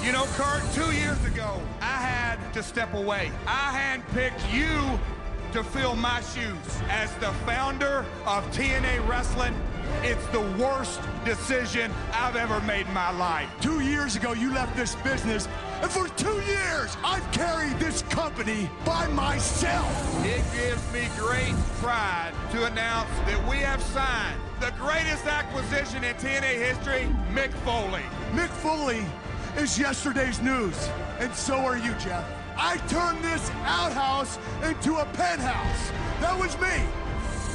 You know, Kurt, 2 years ago, I had to step away. I handpicked you to fill my shoes. As the founder of TNA Wrestling, it's the worst decision I've ever made in my life. 2 years ago, you left this business, and for 2 years, I've carried this company by myself. It gives me great pride to announce that we have signed the greatest acquisition in TNA history, Mick Foley. Mick Foley is yesterday's news, and so are you, Jeff. I turned this outhouse into a penthouse. That was me.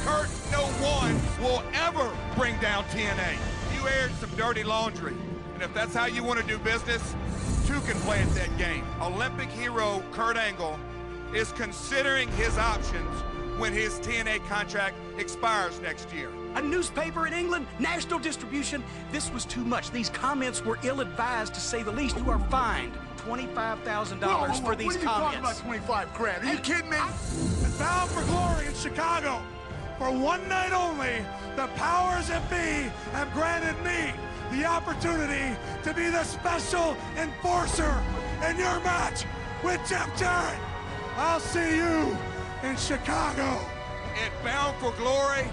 Kurt, no one will ever bring down TNA. You aired some dirty laundry, and if that's how you want to do business, two can play at that game. Olympic hero Kurt Angle is considering his options when his TNA contract expires next year. A newspaper in England, national distribution. This was too much. These comments were ill-advised, to say the least. You are fined $25,000 for these comments. What are you talking about, 25 grand? Are you kidding me? Bound for Glory in Chicago. For one night only, the powers that be have granted me the opportunity to be the special enforcer in your match with Jeff Jarrett. I'll see you in Chicago. At Bound for Glory,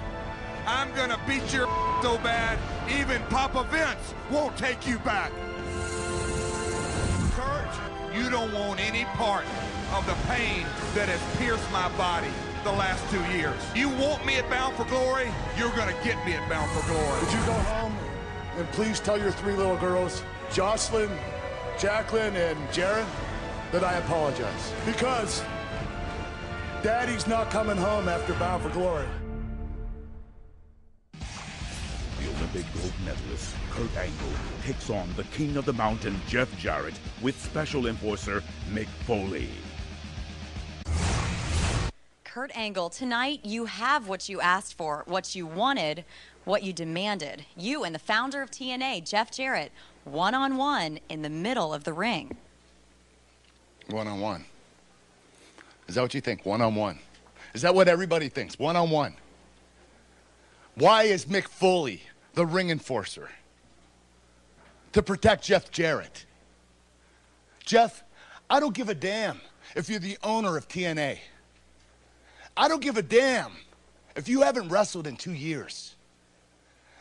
I'm gonna beat your so bad, even Papa Vince won't take you back. Kurt, you don't want any part of the pain that has pierced my body the last 2 years. You want me at Bound for Glory, you're gonna get me at Bound for Glory. Would you go home and please tell your 3 little girls, Jocelyn, Jacqueline, and Jarrett, that I apologize. Because Daddy's not coming home after Bound for Glory. The Olympic gold medalist, Kurt Angle, takes on the King of the Mountain, Jeff Jarrett, with special enforcer Mick Foley. Kurt Angle, tonight you have what you asked for, what you wanted, what you demanded. You and the founder of TNA, Jeff Jarrett, one-on-one in the middle of the ring. One-on-one. Is that what you think? One-on-one. Is that what everybody thinks? One-on-one. Why is Mick Foley the ring enforcer? To protect Jeff Jarrett. Jeff, I don't give a damn if you're the owner of TNA. I don't give a damn if you haven't wrestled in 2 years.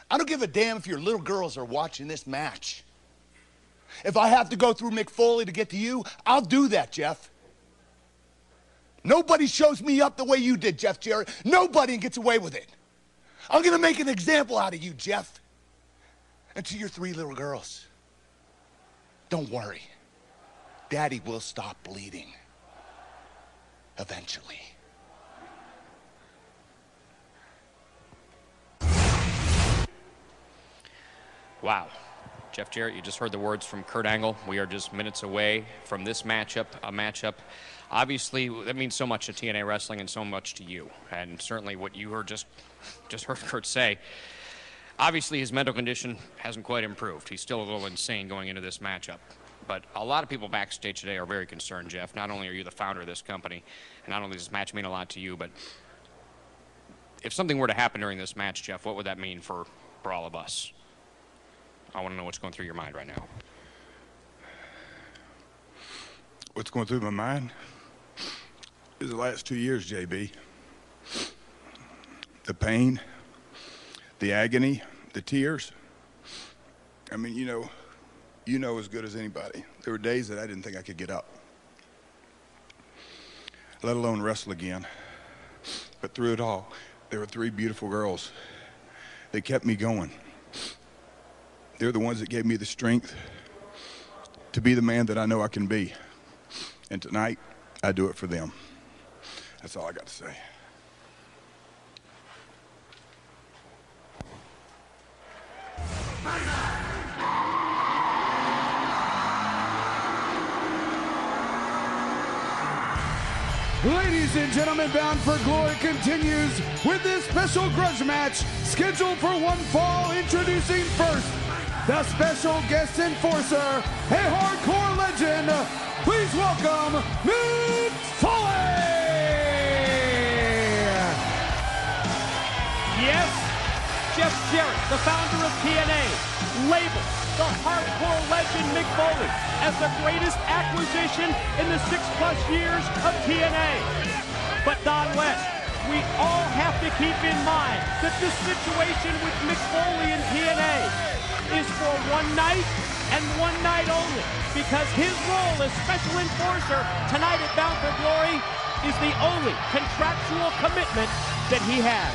I don't give a damn if your little girls are watching this match. If I have to go through Mick Foley to get to you, I'll do that, Jeff. Nobody shows me up the way you did, Jeff Jarrett. Nobody gets away with it. I'm gonna make an example out of you, Jeff. And to your 3 little girls, don't worry. Daddy will stop bleeding. Eventually. Wow. Jeff Jarrett, you just heard the words from Kurt Angle. We are just minutes away from this matchup, a matchup. Obviously, that means so much to TNA Wrestling and so much to you. And certainly what you heard just heard Kurt say. Obviously, his mental condition hasn't quite improved. He's still a little insane going into this matchup. But a lot of people backstage today are very concerned, Jeff. Not only are you the founder of this company, and not only does this match mean a lot to you, but if something were to happen during this match, Jeff, what would that mean for all of us? I want to know what's going through your mind right now. What's going through my mind is the last 2 years, JB. The pain, the agony, the tears. I mean, you know as good as anybody. There were days that I didn't think I could get up, let alone wrestle again. But through it all, there were 3 beautiful girls that kept me going. They're the ones that gave me the strength to be the man that I know I can be. And tonight, I do it for them. That's all I got to say. Ladies and gentlemen, Bound for Glory continues with this special grudge match scheduled for one fall. Introducing first, the special guest enforcer, a hardcore legend. Please welcome Mick Foley! Yes, Jeff Jarrett, the founder of TNA, labeled the hardcore legend Mick Foley as the greatest acquisition in the 6+ years of TNA. But Don West, we all have to keep in mind that this situation with Mick Foley and TNA is for one night and one night only, because his role as special enforcer tonight at Bound for Glory is the only contractual commitment that he has.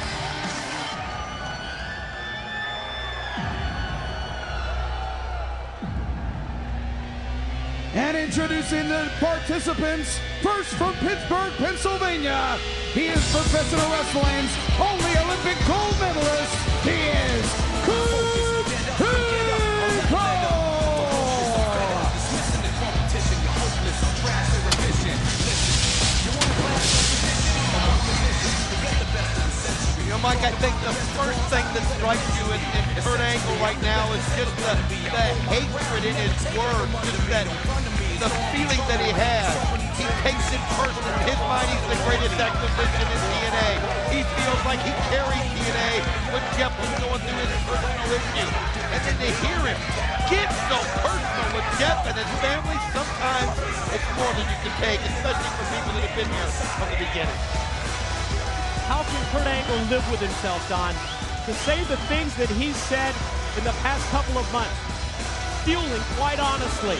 And introducing the participants, first from Pittsburgh, Pennsylvania, he is professional wrestling's only Olympic gold medalist. He is Kurt Angle. You know, Mike, I think the first thing that strikes you in Kurt Angle right now is just the hatred in his words, just that the feeling that he has. He takes it personally. In his mind, he's the greatest acquisition in TNA. He feels like he carried TNA when Jeff was going through his personal issue. And then to hear him get so personal with Jeff and his family, sometimes it's more than you can take, especially for people that have been here from the beginning. How can Kurt Angle live with himself, Don, to say the things that he's said in the past couple of months, fueling, quite honestly,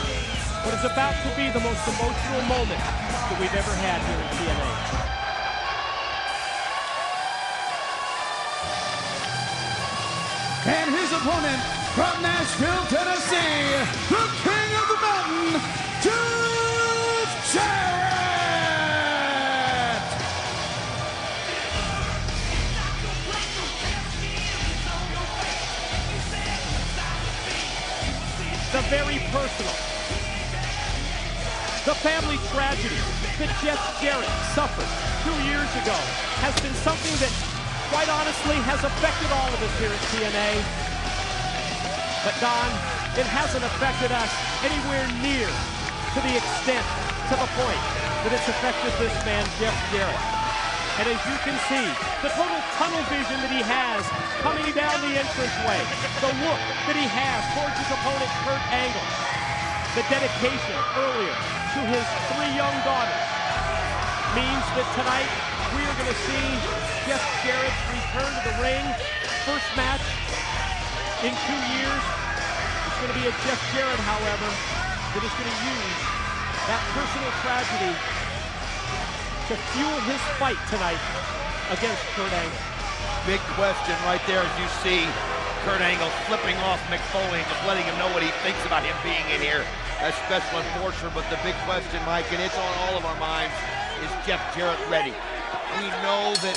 what is about to be the most emotional moment that we've ever had here in TNA. And his opponent from Nashville, Tennessee, the King of the Mountain, Jeff Jarrett! The very personal, the family tragedy that Jeff Jarrett suffered 2 years ago has been something that, quite honestly, has affected all of us here at TNA. But Don, it hasn't affected us anywhere near to the extent, to the point that it's affected this man, Jeff Jarrett. And as you can see, the total tunnel vision that he has coming down the entranceway, the look that he has towards his opponent, Kurt Angle, the dedication earlier to his 3 young daughters, means that tonight we are going to see Jeff Jarrett return to the ring. First match in 2 years. It's going to be a Jeff Jarrett, however, that is going to use that personal tragedy to fuel his fight tonight against Kurt Angle. Big question right there as you see Kurt Angle flipping off Mick Foley and just letting him know what he thinks about him being in here as special enforcer. But the big question, Mike, and it's on all of our minds, is Jeff Jarrett ready? We know that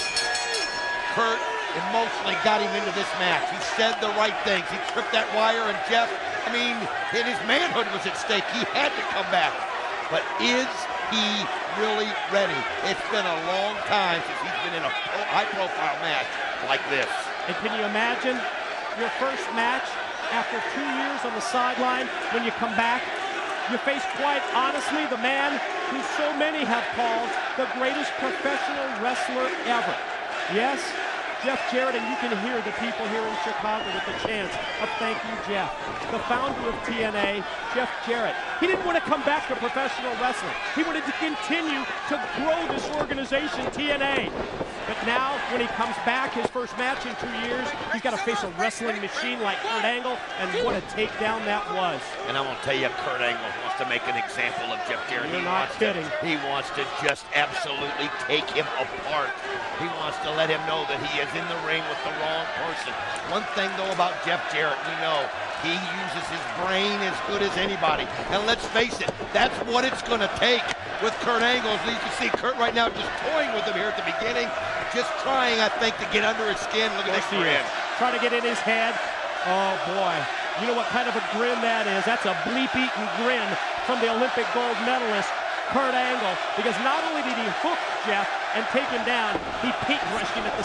Kurt emotionally got him into this match. He said the right things. He tripped that wire, and Jeff, I mean, his manhood was at stake. He had to come back. But is he really ready? It's been a long time since he's been in a high-profile match like this. And can you imagine your first match after 2 years on the sideline? When you come back, you face, quite honestly, the man who so many have called the greatest professional wrestler ever. Yes, Jeff Jarrett, and you can hear the people here in Chicago with the chants of "Thank you, Jeff." The founder of TNA, Jeff Jarrett. He didn't want to come back to professional wrestling. He wanted to continue to grow this organization, TNA. But now, when he comes back, his first match in 2 years, he's got to face a wrestling machine like Kurt Angle, and what a takedown that was. And I'm going to tell you, Kurt Angle wants to make an example of Jeff Jarrett. You're not kidding. He wants to just absolutely take him apart. He wants to let him know that he is in the ring with the wrong person. One thing, though, about Jeff Jarrett, we know he uses his brain as good as anybody. And let's face it, that's what it's going to take with Kurt Angle. As you can see Kurt right now just toying with him here at the beginning, just trying, I think, to get under his skin. Look at this grin. Trying to get in his head. Oh, boy. You know what kind of a grin that is? That's a bleep-eaten grin from the Olympic gold medalist, Kurt Angle, because not only did he hook Jeff and take him down, he paintbrushed him at the